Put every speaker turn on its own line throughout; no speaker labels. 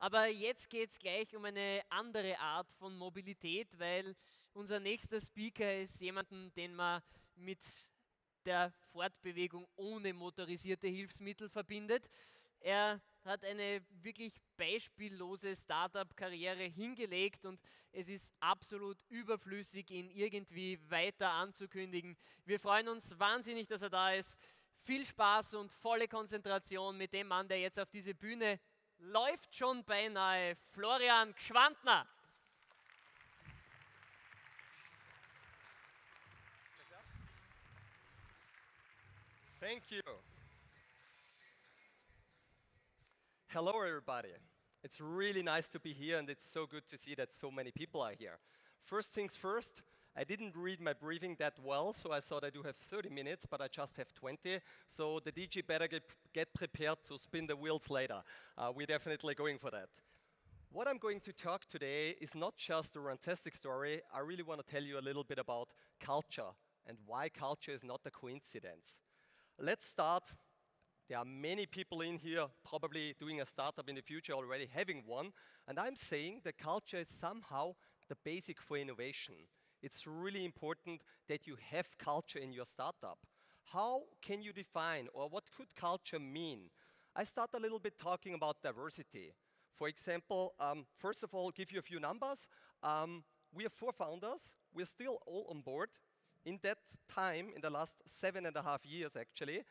Aber jetzt geht es gleich um eine andere Art von Mobilität, weil unser nächster Speaker ist jemanden, den man mit der Fortbewegung ohne motorisierte Hilfsmittel verbindet. Er hat eine wirklich beispiellose Startup-Karriere hingelegt und es ist absolut überflüssig, ihn irgendwie weiter anzukündigen. Wir freuen uns wahnsinnig, dass er da ist. Viel Spaß und volle Konzentration mit dem Mann, der jetzt auf diese Bühne läuft, schon beinahe. Florian Gschwandtner.
Thank you. Hello, everybody. It's really nice to be here, and it's so good to see that so many people are here. First things first, I didn't read my briefing that well, so I thought I do have 30 minutes, but I just have 20. So the DJ better get prepared to spin the wheels later. We're definitely going for that. What I'm going to talk today is not just a Runtastic story. I really want to tell you a little bit about culture and why culture is not a coincidence. Let's start. There are many people in here probably doing a startup in the future, already having one. And I'm saying that culture is somehow the basic for innovation. It's really important that you have culture in your startup. How can you define, or what could culture mean? I start a little bit talking about diversity. For example, first of all, give you a few numbers. We have 4 founders. We're still all on board. In that time, in the last 7.5 years actually,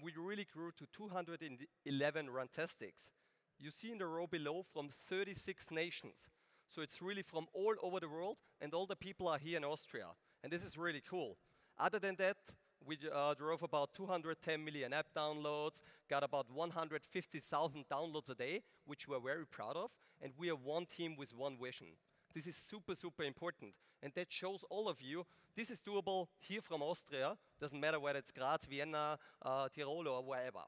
we really grew to 211 Runtastics. You see in the row below from 36 nations. So it's really from all over the world, and all the people are here in Austria. And this is really cool. Other than that, we drove about 210 million app downloads, got about 150,000 downloads a day, which we're very proud of, and we are one team with one vision. This is super, super important. And that shows all of you, this is doable here from Austria. Doesn't matter whether it's Graz, Vienna, Tirol, or wherever.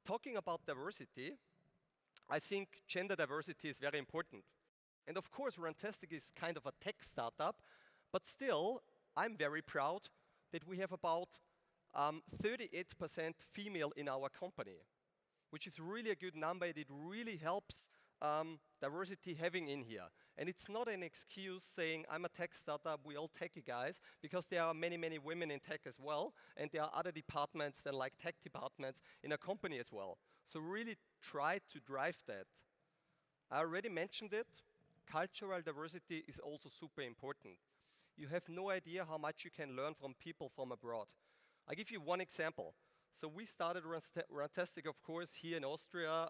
Talking about diversity, I think gender diversity is very important. And of course, Runtastic is kind of a tech startup, but still, I'm very proud that we have about 38% female in our company, which is really a good number. It really helps diversity having in here. And it's not an excuse saying, I'm a tech startup, we all techie guys, because there are many, many women in tech as well, and there are other departments than like tech departments in a company as well. So really try to drive that. I already mentioned it. Cultural diversity is also super important. You have no idea how much you can learn from people from abroad. I'll give you one example. So we started Runtastic, of course, here in Austria,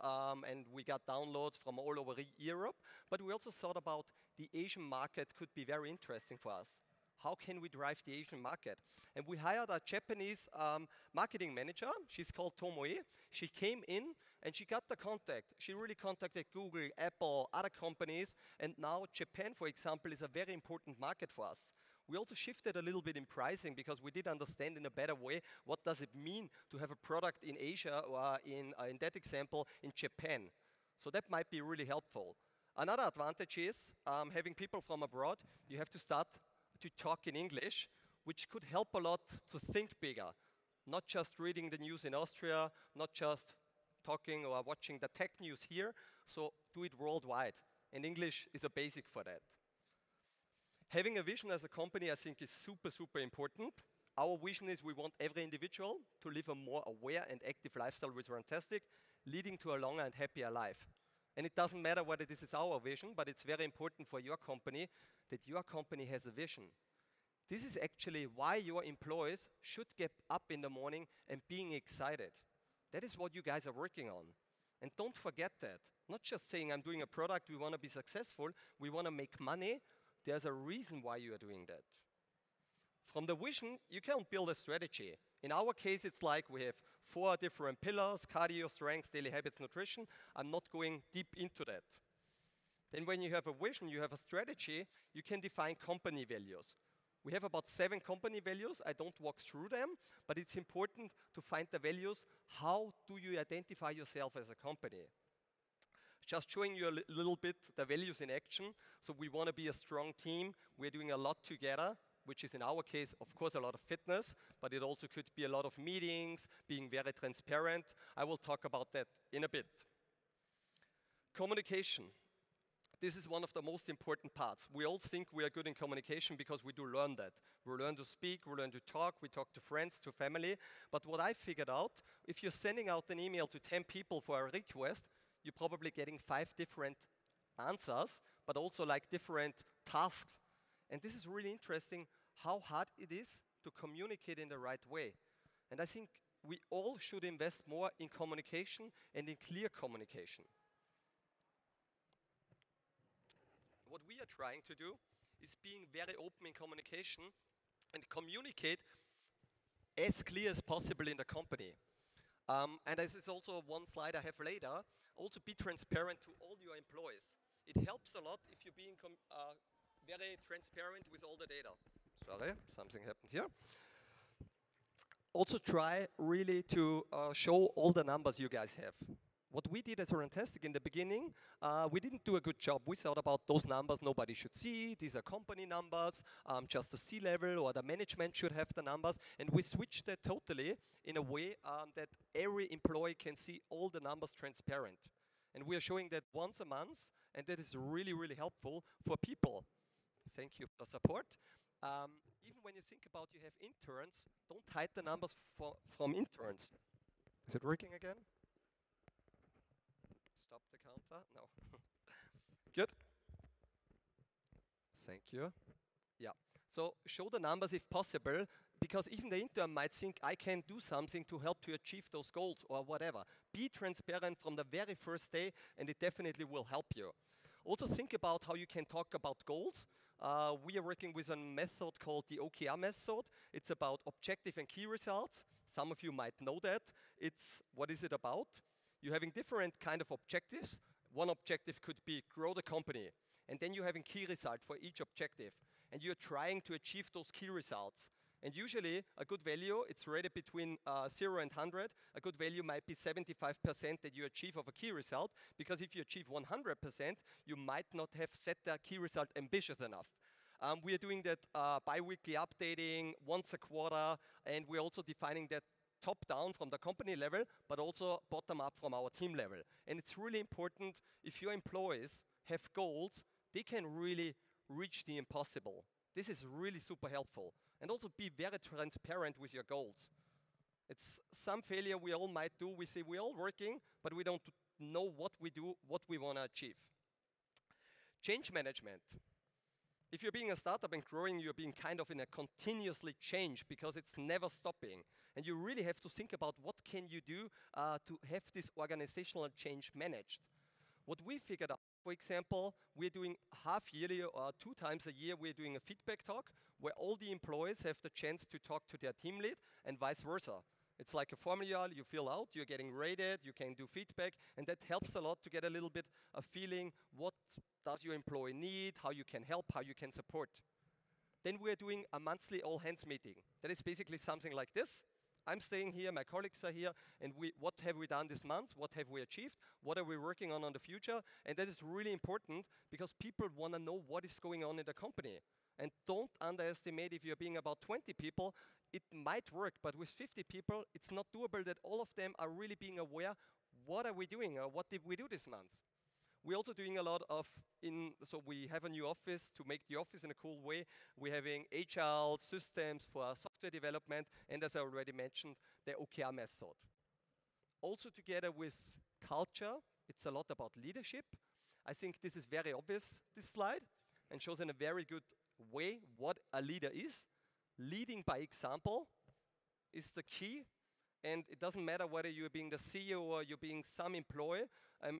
and we got downloads from all over Europe. But we also thought about the Asian market could be very interesting for us. How can we drive the Asian market? And we hired a Japanese marketing manager. She's called Tomoe. She came in and she got the contact. She really contacted Google, Apple, other companies. And now Japan, for example, is a very important market for us. We also shifted a little bit in pricing because we did understand in a better way what does it mean to have a product in Asia or in that example in Japan. So that might be really helpful. Another advantage is having people from abroad, you have to start to talk in English, which could help a lot to think bigger. Not just reading the news in Austria, not just talking or watching the tech news here, so do it worldwide. And English is a basic for that. Having a vision as a company, I think, is super, super important. Our vision is we want every individual to live a more aware and active lifestyle with Runtastic, leading to a longer and happier life. And it doesn't matter whether this is our vision, but it's very important for your company that your company has a vision. This is actually why your employees should get up in the morning and being excited. That is what you guys are working on. And don't forget that. Not just saying, I'm doing a product, we want to be successful, we want to make money. There's a reason why you are doing that. From the vision, you can't build a strategy. In our case, it's like we have 4 different pillars: cardio, strength, daily habits, nutrition. I'm not going deep into that. Then when you have a vision, you have a strategy, you can define company values. We have about 7 company values. I don't walk through them, but it's important to find the values. How do you identify yourself as a company? Just showing you a little bit the values in action. So we want to be a strong team. We're doing a lot together, which is in our case, of course, a lot of fitness, but it also could be a lot of meetings, being very transparent. I will talk about that in a bit. Communication. This is one of the most important parts. We all think we are good in communication because we do learn that. We learn to speak, we learn to talk, we talk to friends, to family. But what I figured out, if you're sending out an email to 10 people for a request, you're probably getting 5 different answers, but also like different tasks. And this is really interesting how hard it is to communicate in the right way. And I think we all should invest more in communication and in clear communication. What we are trying to do is being very open in communication and communicate as clear as possible in the company. And this is also one slide I have later. Also be transparent to all your employees. It helps a lot if you're being very transparent with all the data. Sorry, something happened here. Also try really to show all the numbers you guys have. What we did as Runtastic in the beginning, we didn't do a good job. We thought about those numbers nobody should see. These are company numbers. Just the C-level or the management should have the numbers. And we switched that totally in a way that every employee can see all the numbers transparent. And we are showing that once a month, and that is really, really helpful for people. Thank you for the support. Even when you think about you have interns, don't hide the numbers from interns. Is it working again? Stop the counter? No. Good. Thank you. Yeah. So show the numbers if possible, because even the intern might think I can do something to help to achieve those goals or whatever. Be transparent from the very first day, and it definitely will help you. Also think about how you can talk about goals. We are working with a method called the OKR method. It's about objective and key results. Some of you might know that. What is it about? You're having different kind of objectives. One objective could be grow the company. And then you're having key results for each objective. And you're trying to achieve those key results. And usually a good value, it's rated between 0 and 100. A good value might be 75% that you achieve of a key result, because if you achieve 100%, you might not have set the key result ambitious enough. We are doing that bi-weekly updating, once a quarter, and we're also defining that top-down from the company level, but also bottom-up from our team level. And it's really important, if your employees have goals, they can really reach the impossible. This is really super helpful. And also be very transparent with your goals. It's some failure we all might do. We say we're all working, but we don't know what we do, what we want to achieve. Change management. If you're being a startup and growing, you're being kind of in a continuously change because it's never stopping. And you really have to think about what can you do to have this organizational change managed. What we figured out, for example, we're doing half yearly or 2 times a year, we're doing a feedback talk where all the employees have the chance to talk to their team lead and vice versa. It's like a formula you fill out, you're getting rated, you can do feedback, and that helps a lot to get a little bit of feeling what does your employee need, how you can help, how you can support. Then we're doing a monthly all hands meeting. That is basically something like this. I'm staying here, my colleagues are here, and what have we done this month? What have we achieved? What are we working on the future? And that is really important because people want to know what is going on in the company. And don't underestimate if you're being about 20 people, it might work, but with 50 people, it's not doable that all of them are really being aware, what are we doing or what did we do this month? We're also doing a lot of, so we have a new office to make the office in a cool way. We're having agile systems for software development, and as I already mentioned, the OKR method. Also together with culture, it's a lot about leadership. I think this is very obvious, this slide, and shows in a very good way what a leader is. Leading by example is the key. And it doesn't matter whether you're being the CEO or you're being some employee.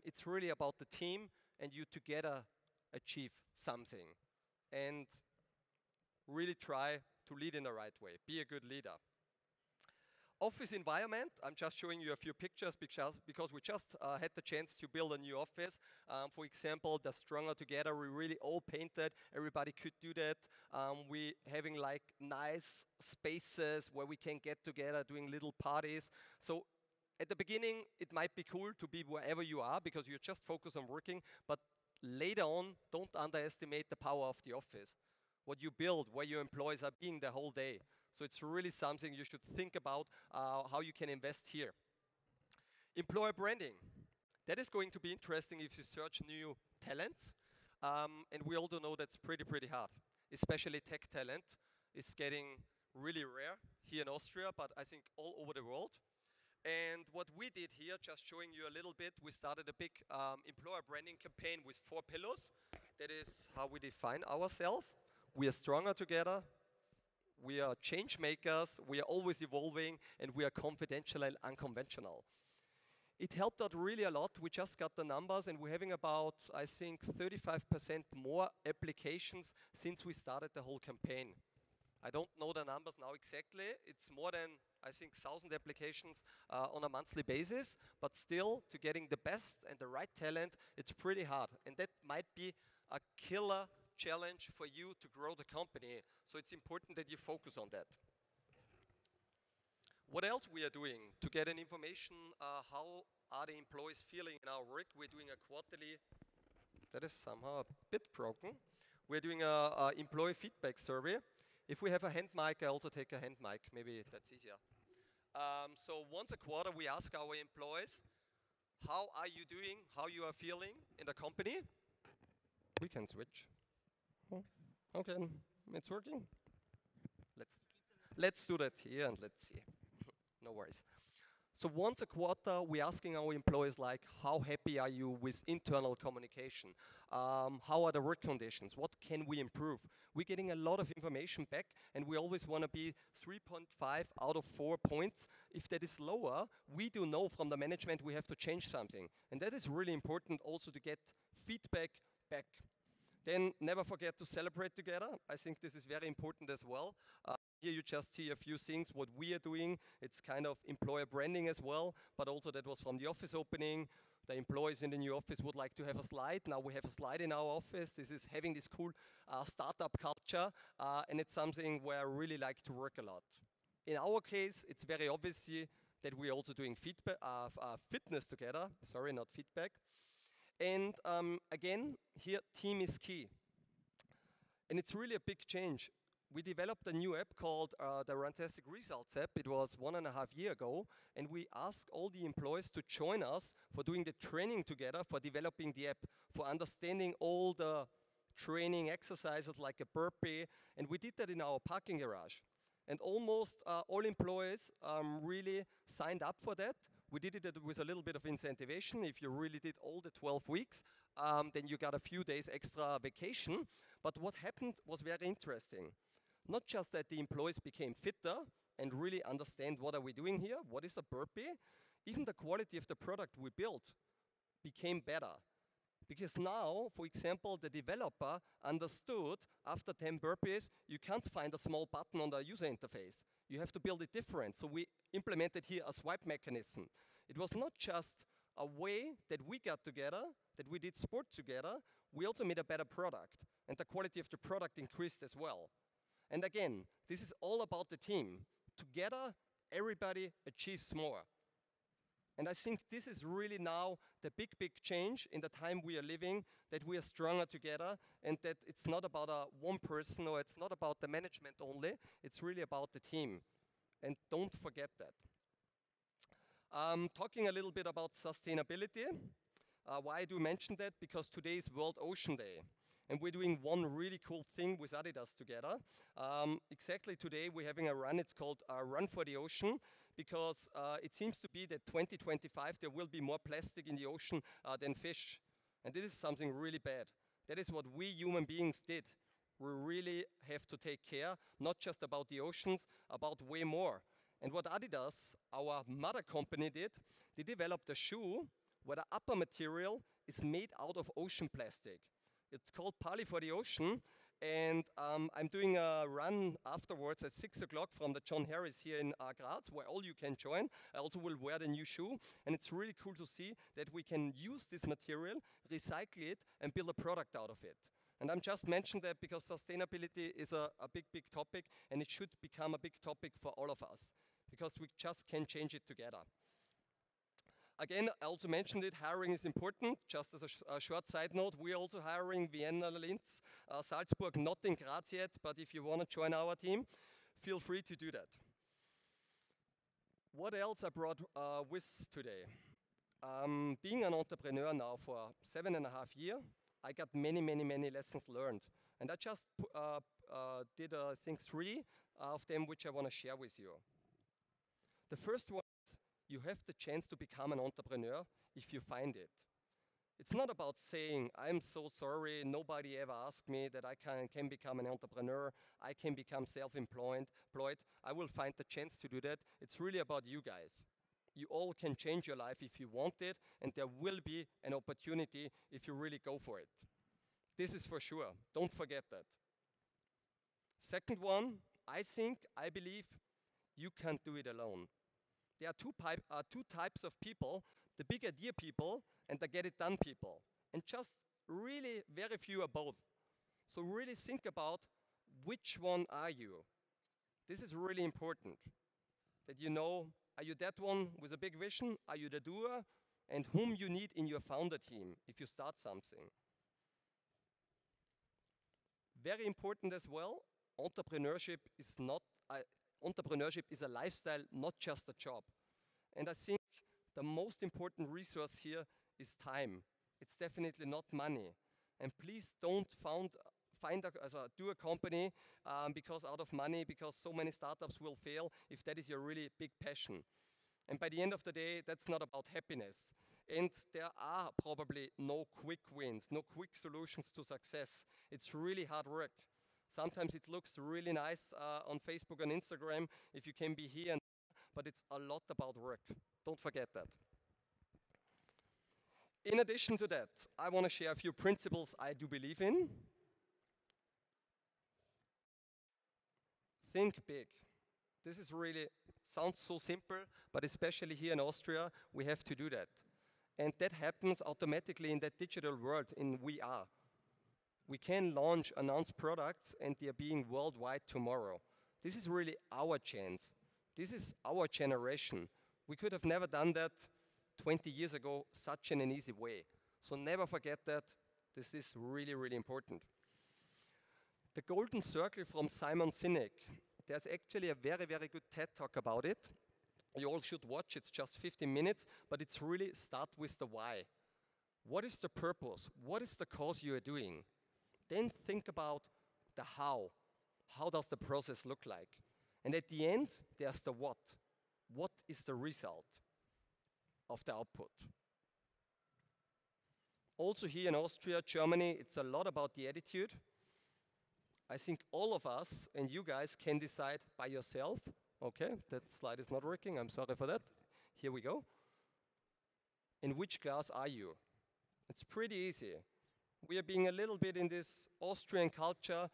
It's really about the team and you together achieve something. And really try to lead in the right way. Be a good leader. Office environment, I'm just showing you a few pictures because we just had the chance to build a new office. For example, the Stronger Together, we really all painted, everybody could do that. We having like nice spaces where we can get together doing little parties. So at the beginning, it might be cool to be wherever you are because you're just focused on working, but later on, don't underestimate the power of the office. What you build, where your employees are being the whole day. So it's really something you should think about how you can invest here. Employer branding. That is going to be interesting if you search new talents. And we all do know that's pretty hard. Especially tech talent is getting really rare here in Austria, but I think all over the world. And what we did here, just showing you a little bit, we started a big employer branding campaign with 4 pillars. That is how we define ourselves. We are stronger together. We are change makers. We are always evolving, and we are confidential and unconventional. It helped out really a lot. We just got the numbers, and we're having about, I think, 35% more applications since we started the whole campaign. I don't know the numbers now exactly. It's more than, I think, 1,000 applications on a monthly basis. But still, to getting the best and the right talent, it's pretty hard. And that might be a killer challenge for you to grow the company. So it's important that you focus on that. What else we are doing to get an information, how are the employees feeling in our work? We're doing a quarterly, that is somehow a bit broken. We're doing a employee feedback survey. If we have a hand mic, I also take a hand mic, maybe that's easier. So once a quarter we ask our employees, how are you doing, how you are feeling in the company? We can switch. Okay, it's working. Let's do that here and let's see. No worries. So once a quarter, we're asking our employees like, how happy are you with internal communication? How are the work conditions? What can we improve? We're getting a lot of information back, and we always want to be 3.5 out of 4 points. If that is lower, we do know from the management we have to change something. And that is really important also to get feedback back. Then never forget to celebrate together. I think this is very important as well. Here you just see a few things, what we are doing. It's kind of employer branding as well, but also that was from the office opening. The employees in the new office would like to have a slide. Now we have a slide in our office. This is having this cool startup culture, and it's something where I really like to work a lot. In our case, it's very obvious that we're also doing fitness together. Sorry, not feedback. And again, here team is key. And it's really a big change. We developed a new app called the Runtastic Results app. It was 1.5 years ago, and we asked all the employees to join us for doing the training together, for developing the app, for understanding all the training exercises like a burpee, and we did that in our parking garage. And almost all employees really signed up for that. We did it with a little bit of incentivation. If you really did all the 12 weeks, then you got a few days extra vacation. But what happened was very interesting. Not just that the employees became fitter and really understand what are we doing here, what is a burpee, even the quality of the product we built became better. Because now, for example, the developer understood after 10 burpees, you can't find a small button on the user interface. You have to build it different. So we implemented here a swipe mechanism. It was not just a way that we got together, that we did sport together, we also made a better product. And the quality of the product increased as well. And again, this is all about the team. Together, everybody achieves more. And I think this is really now the big change in the time we are living, that we are stronger together, and that it's not about one person, or it's not about the management only, it's really about the team. And don't forget that. Talking a little bit about sustainability. Why I do mention that? Because today is World Ocean Day. And we're doing one really cool thing with Adidas together. Exactly today we're having a run, it's called Run for the Ocean, because it seems to be that 2025 there will be more plastic in the ocean than fish. And this is something really bad. That is what we human beings did. We really have to take care, not just about the oceans, about way more. And what Adidas, our mother company, did, they developed a shoe where the upper material is made out of ocean plastic. It's called Pali for the Ocean, and I'm doing a run afterwards at 6 o'clock from the John Harris here in Graz, where all you can join. I also will wear the new shoe, and it's really cool to see that we can use this material, recycle it, and build a product out of it. And I'm just mentioning that because sustainability is a big topic, and it should become a big topic for all of us, because we just can change it together. Again, I also mentioned it, hiring is important. Just as a short side note, we are also hiring Vienna, Linz, Salzburg, not in Graz yet, but if you want to join our team, feel free to do that. What else I brought with today? Being an entrepreneur now for 7.5 years, I got many, many, many lessons learned. And I just did, I think, 3 of them which I want to share with you. The first one is you have the chance to become an entrepreneur if you find it. It's not about saying, I'm so sorry, nobody ever asked me that I can become an entrepreneur, I can become self-employed, I will find the chance to do that. It's really about you guys. You all can change your life if you want it, and there will be an opportunity if you really go for it. This is for sure. Don't forget that. Second one, I believe you can't do it alone. There are two types of people, the big idea people and the get it done people. And just really very few are both. So really think about which one are you. This is really important, that you know, are you that one with a big vision? Are you the doer? And whom you need in your founder team if you start something. Very important as well, entrepreneurship is a lifestyle, not just a job. And I think the most important resource here is time. It's definitely not money. And please don't do a company because out of money, because so many startups will fail if that is your really big passion. And by the end of the day, that's not about happiness. And there are probably no quick wins, no quick solutions to success. It's really hard work. Sometimes it looks really nice on Facebook and Instagram if you can be here, but it's a lot about work. Don't forget that. In addition to that, I want to share a few principles I do believe in. Think big. This is really, sounds so simple, but especially here in Austria, we have to do that. And that happens automatically in that digital world in VR. We can announce products, and they are being worldwide tomorrow. This is really our chance. This is our generation. We could have never done that 20 years ago such in an easy way. So never forget that. This is really, really important. The Golden Circle from Simon Sinek. There's actually a very, very good TED Talk about it. You all should watch. It's just 15 minutes, but it's really start with the why. What is the purpose? What is the cause you are doing? Then think about the how. How does the process look like? And at the end, there's the what. What is the result of the output? Also here in Austria, Germany, it's a lot about the attitude. I think all of us and you guys can decide by yourself. Okay, that slide is not working, I'm sorry for that. Here we go. In which class are you? It's pretty easy. We are being a little bit in this Austrian culture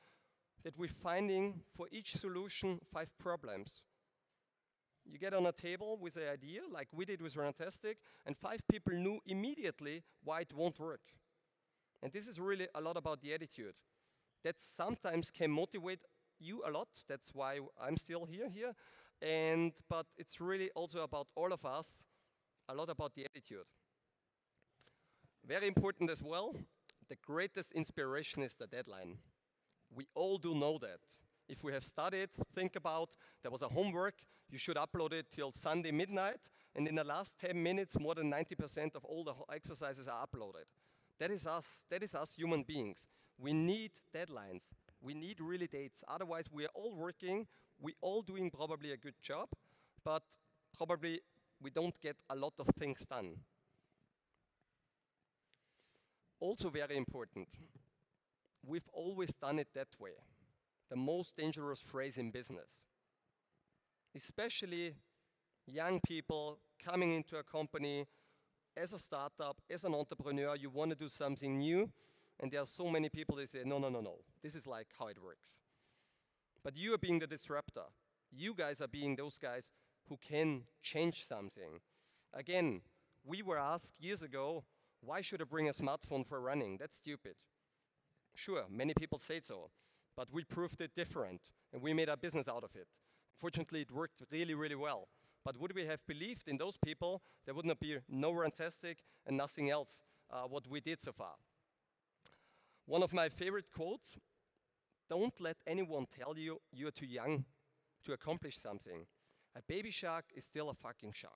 that we're finding for each solution 5 problems. You get on a table with an idea, like we did with Runtastic, and 5 people knew immediately why it won't work. And this is really a lot about the attitude. That sometimes can motivate you a lot. That's why I'm still here. But it's really also about all of us, a lot about the attitude. Very important as well, the greatest inspiration is the deadline. We all do know that. If we have studied, think about, there was a homework, you should upload it till Sunday midnight, and in the last 10 minutes, more than 90% of all the exercises are uploaded. That is us human beings. We need deadlines. We need really dates. Otherwise, we are all working, we all doing probably a good job, but probably we don't get a lot of things done. Also very important, we've always done it that way. The most dangerous phrase in business. Especially young people coming into a company as a startup, as an entrepreneur, you want to do something new, and there are so many people that say, no, this is like how it works. But you are being the disruptor. You guys are being those guys who can change something. Again, we were asked years ago, why should I bring a smartphone for running? That's stupid. Sure, many people say so, but we proved it different, and we made a business out of it. Fortunately, it worked really, really well. But would we have believed in those people, there would not be no Runtastic and nothing else what we did so far. One of my favorite quotes, don't let anyone tell you you're too young to accomplish something. A baby shark is still a fucking shark.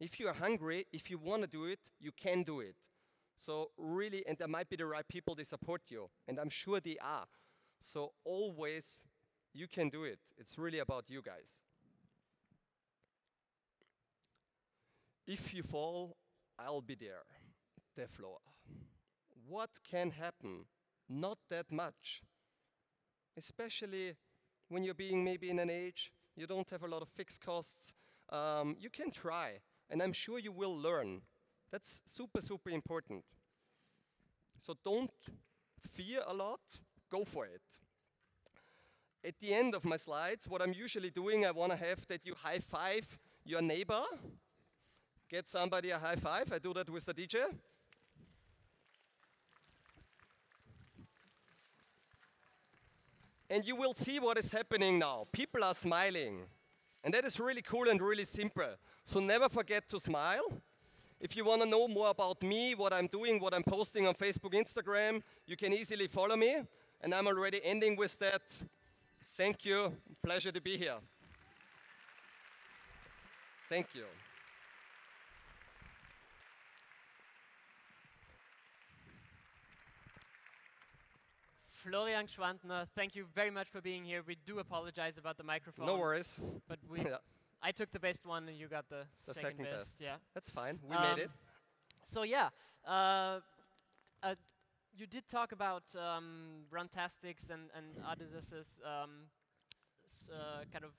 If you are hungry, if you want to do it, you can do it. So really, and there might be the right people, they support you, and I'm sure they are. So always, you can do it. It's really about you guys. If you fall, I'll be there. The floor. What can happen? Not that much. Especially when you're being maybe in an age, you don't have a lot of fixed costs. You can try, and I'm sure you will learn. That's super, super important. So don't fear a lot, go for it. At the end of my slides, what I'm usually doing, I want to have that you high five your neighbor. Get somebody a high five. I do that with the DJ. And you will see what is happening now. People are smiling. And that is really cool and really simple. So never forget to smile. If you want to know more about me, what I'm doing, what I'm posting on Facebook, Instagram, you can easily follow me. And I'm already ending with that. Thank you. Pleasure to be here. Thank you.
Florian Gschwandtner, thank you very much for being here. We do apologize about the microphone.
No worries.
But I took the best one and you got the second best. Yeah.
That's fine. We made it.
So yeah, you did talk about Runtastics and Adidas's kind of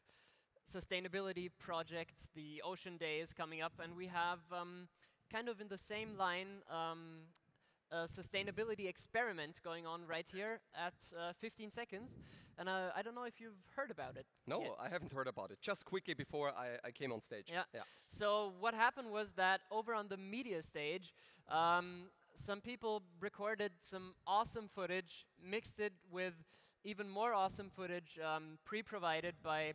sustainability projects. The Ocean Day is coming up, and we have kind of in the same line a sustainability experiment going on right here at 15 seconds. And I don't know if you've heard about it.
No,
yet.
I haven't heard about it. Just quickly before I came on stage.
Yeah. So what happened was that over on the media stage, some people recorded some awesome footage, mixed it with even more awesome footage pre-provided by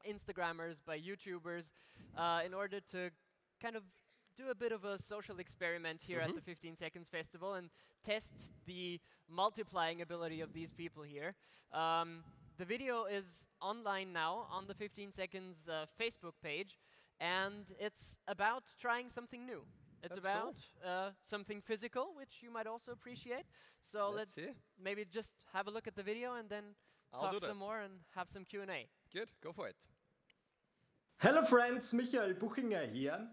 Instagrammers, by YouTubers, in order to kind of do a bit of a social experiment here at the 15 Seconds Festival and test the multiplying ability of these people here. The video is online now on the 15 Seconds Facebook page, and it's about trying something new. It's
That's
about
cool.
something physical, which you might also appreciate. So let's maybe just have a look at the video and then talk some more and have some Q&A.
Good, go for it.
Hello friends, Michael Buchinger here.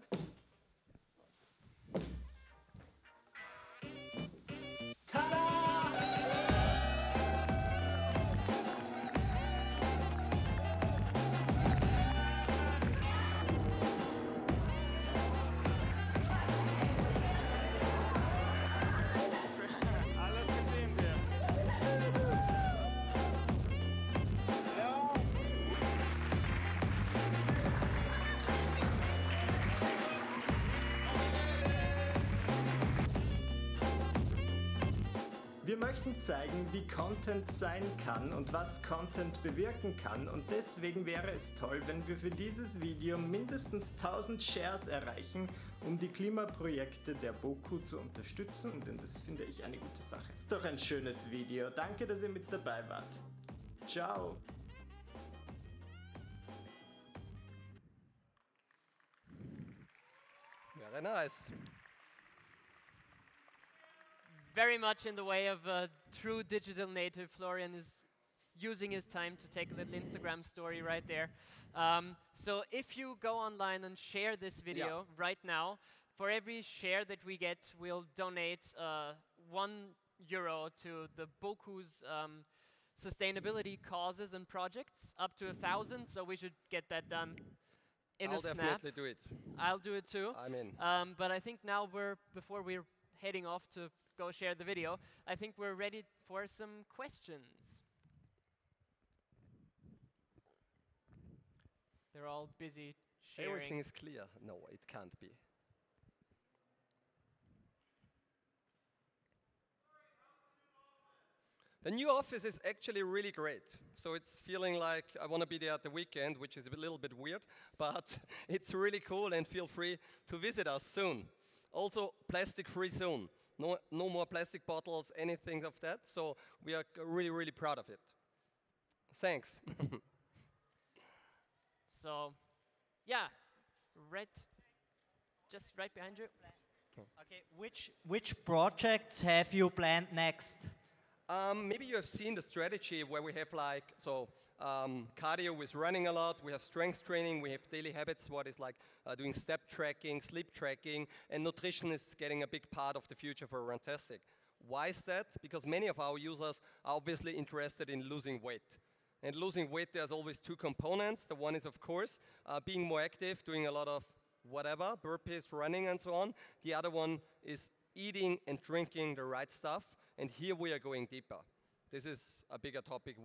Wir möchten zeigen, wie Content sein kann und was Content bewirken kann, und deswegen wäre es toll, wenn wir für dieses Video mindestens 1000 Shares erreichen, um die Klimaprojekte der BOKU zu unterstützen, denn das finde ich eine gute Sache. Ist doch ein schönes Video. Danke, dass ihr mit dabei wart. Ciao.
Very nice.
Very much in the way of a true digital native. Florian is using his time to take a little Instagram story right there. So if you go online and share this video right now, for every share that we get, we'll donate €1 to the BOKU's sustainability causes and projects, up to 1,000, so we should get that done in a snap.
I'll definitely do it.
I'll do it too.
I'm in.
But I think now before we're heading off to go share the video, I think we're ready for some questions. They're all busy sharing.
Everything is clear. No, it can't be. The new office is actually really great. So it's feeling like I want to be there at the weekend, which is a little bit weird, but it's really cool, and feel free to visit us soon. Also, plastic-free soon. No more plastic bottles, anything of that. So we are really, really proud of it. Thanks.
So, yeah, just right behind you.
Okay, which projects have you planned next?
Maybe you have seen the strategy where we have like, cardio with running a lot, we have strength training, we have daily habits, what is like doing step tracking, sleep tracking, and nutrition is getting a big part of the future for Runtastic. Why is that? Because many of our users are obviously interested in losing weight. And losing weight, there's always two components. The one is, of course, being more active, doing a lot of whatever, burpees, running, and so on. The other one is eating and drinking the right stuff. And here we are going deeper. This is a bigger topic.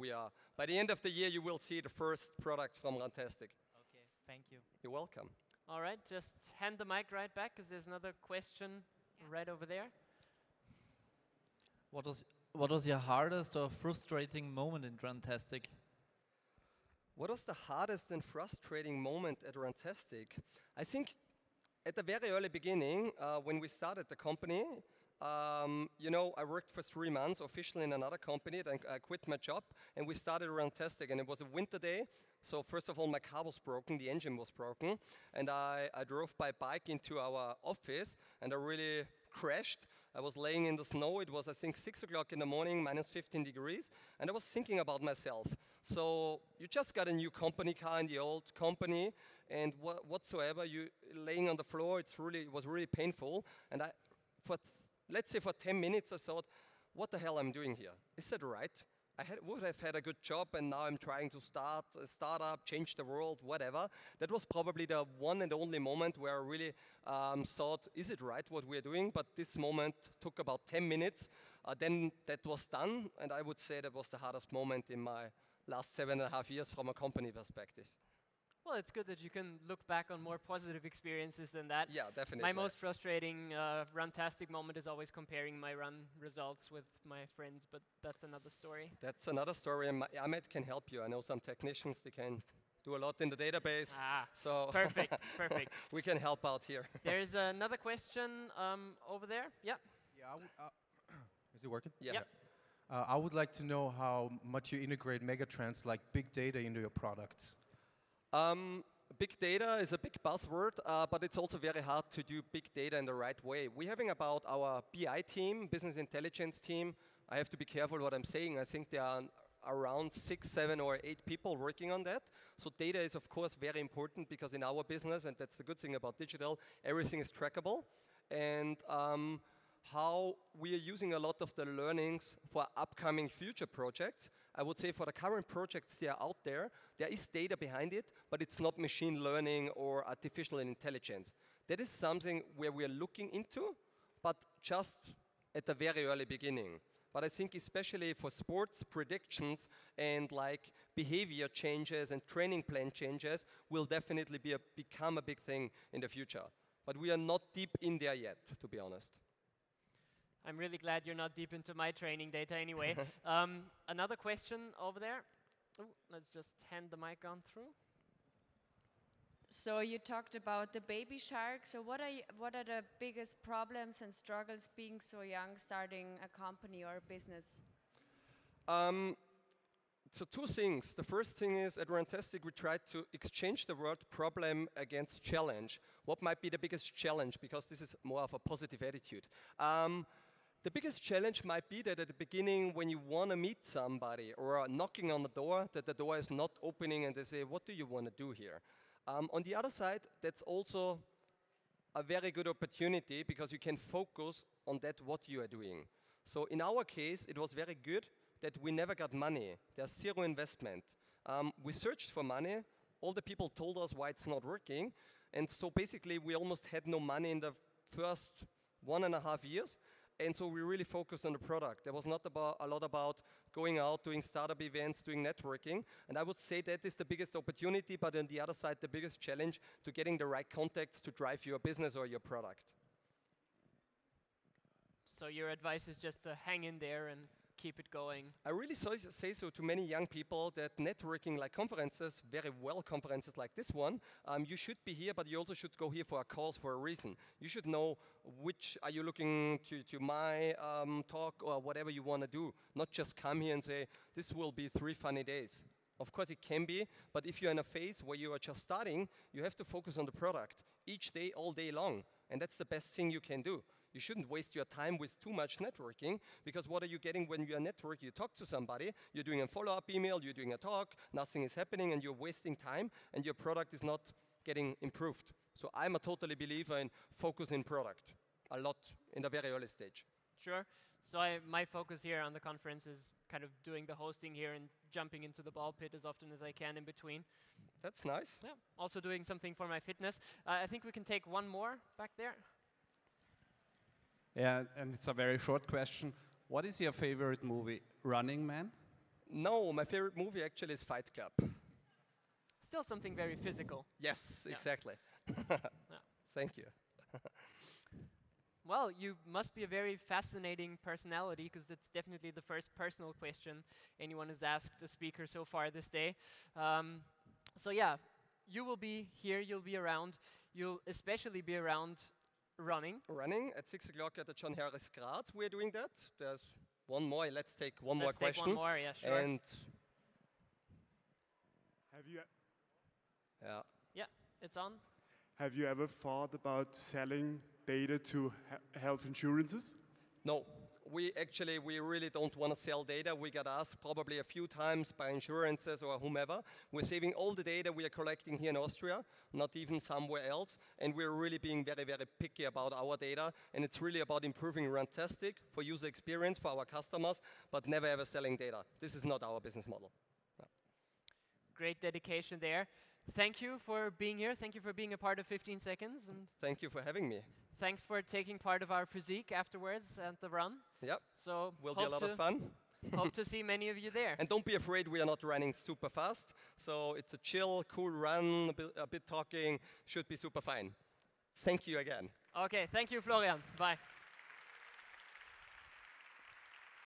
By the end of the year, you will see the first products from Runtastic.
Okay, thank you.
You're welcome.
All right, just hand the mic right back because there's another question right over there.
What was your hardest or frustrating moment in Runtastic?
What was the hardest and frustrating moment at Runtastic? I think at the very early beginning, when we started the company, I worked for 3 months officially in another company, then I quit my job, and we started Runtastic, and it was a winter day. So first of all, my car was broken, the engine was broken, and I drove by bike into our office, and I really crashed. I was laying in the snow. It was, I think, 6 o'clock in the morning, minus 15 degrees, and I was thinking about myself. So you just got a new company car in the old company, and whatsoever, you laying on the floor, it was really painful, and let's say for 10 minutes, I thought, what the hell I'm doing here? Is that right? Would have had a good job, and now I'm trying to start a startup, change the world, whatever. That was probably the one and only moment where I really thought, is it right what we're doing? But this moment took about 10 minutes. Then that was done, and I would say that was the hardest moment in my last 7.5 years from a company perspective.
Well, it's good that you can look back on more positive experiences than that.
Yeah, definitely.
My most frustrating Runtastic moment is always comparing my run results with my friends, but that's another story.
That's another story, and Ahmed can help you. I know some technicians, they can do a lot in the database. So
Perfect, perfect.
We can help out here.
There's another question over there. Yeah.
Yeah, is it working?
Yeah.
Yep.
I would like to know how much you integrate megatrends like big data into your products.
Big data is a big buzzword, but it's also very hard to do big data in the right way. We're having about our BI team, business intelligence team. I have to be careful what I'm saying. I think there are around 6, 7, or 8 people working on that. So data is, of course, very important because in our business, and that's the good thing about digital, everything is trackable. And how we are using a lot of the learnings for upcoming future projects. I would say for the current projects that are out there is data behind it, but it's not machine learning or artificial intelligence. That is something where we are looking into, but just at the very early beginning. But I think especially for sports predictions and like behavior changes and training plan changes will definitely become a big thing in the future. But we are not deep in there yet, to be honest.
I'm really glad you're not deep into my training data anyway. Another question over there. Oh, let's just hand the mic on through.
So you talked about the baby shark. So what are the biggest problems and struggles being so young, starting a company or a business?
So 2 things. The first thing is at Runtastic we tried to exchange the word problem against challenge. What might be the biggest challenge? Because this is more of a positive attitude. The biggest challenge might be that at the beginning when you want to meet somebody or are knocking on the door, that the door is not opening and they say, what do you want to do here? On the other side, that's also a very good opportunity because you can focus on that what you are doing. So in our case, it was very good that we never got money. There's 0 investment. We searched for money. All the people told us why it's not working. And so basically, we almost had no money in the first 1.5 years. And so we really focused on the product. There was not a lot about going out, doing startup events, doing networking. And I would say that is the biggest opportunity, but on the other side, the biggest challenge to getting the right contacts to drive your business or your product.
So your advice is just to hang in there and keep it going.
I really say so to many young people that networking like conferences, very well conferences like this one, you should be here, but you also should go here for a cause for a reason. You should know which are you looking to my talk or whatever you want to do. Not just come here and say, this will be 3 funny days. Of course it can be, but if you're in a phase where you are just starting, you have to focus on the product each day, all day long. And that's the best thing you can do. You shouldn't waste your time with too much networking, because what are you getting when you're networking? You talk to somebody, you're doing a follow-up email, you're doing a talk, nothing is happening, and you're wasting time, and your product is not getting improved. So I'm a totally believer in focus in product, a lot in the very early stage.
Sure. So my focus here on the conference is kind of doing the hosting here and jumping into the ball pit as often as I can in between.
That's nice.
Yeah. Also doing something for my fitness. I think we can take one more back there.
Yeah, and it's a very short question. What is your favorite movie? Running Man?
No, my favorite movie actually is Fight Club.
Still something very physical.
Yes,
Yeah.
exactly. Thank you.
Well, you must be a very fascinating personality, because it's definitely the first personal question anyone has asked a speaker so far this day. So yeah, you will be here, you'll be around. You'll especially be around running.
Running at 6 o'clock at the John Harris Graz, we're doing that. There's one more, let's take one more
Let's take
question.
one more, yeah, sure.
And
Yeah, it's on.
Have you ever thought about selling data to health insurances?
no, we really don't want to sell data. We got asked probably a few times by insurances or whomever. We're saving all the data we are collecting here in Austria, not even somewhere else. And we're really being very, very picky about our data. And it's really about improving Runtastic for user experience for our customers, but never ever selling data. This is not our business model.
Great dedication there. Thank you for being here. Thank you for being a part of 15 Seconds. And
Thank you for having me.
thanks for taking part of our physique afterwards at the run.
Yep,
So
will be a lot of fun.
hope to see many of you there.
And don't be afraid, we are not running super fast. So it's a chill, cool run, a bit talking, should be super fine. Thank you again.
Okay, thank you, Florian. Bye.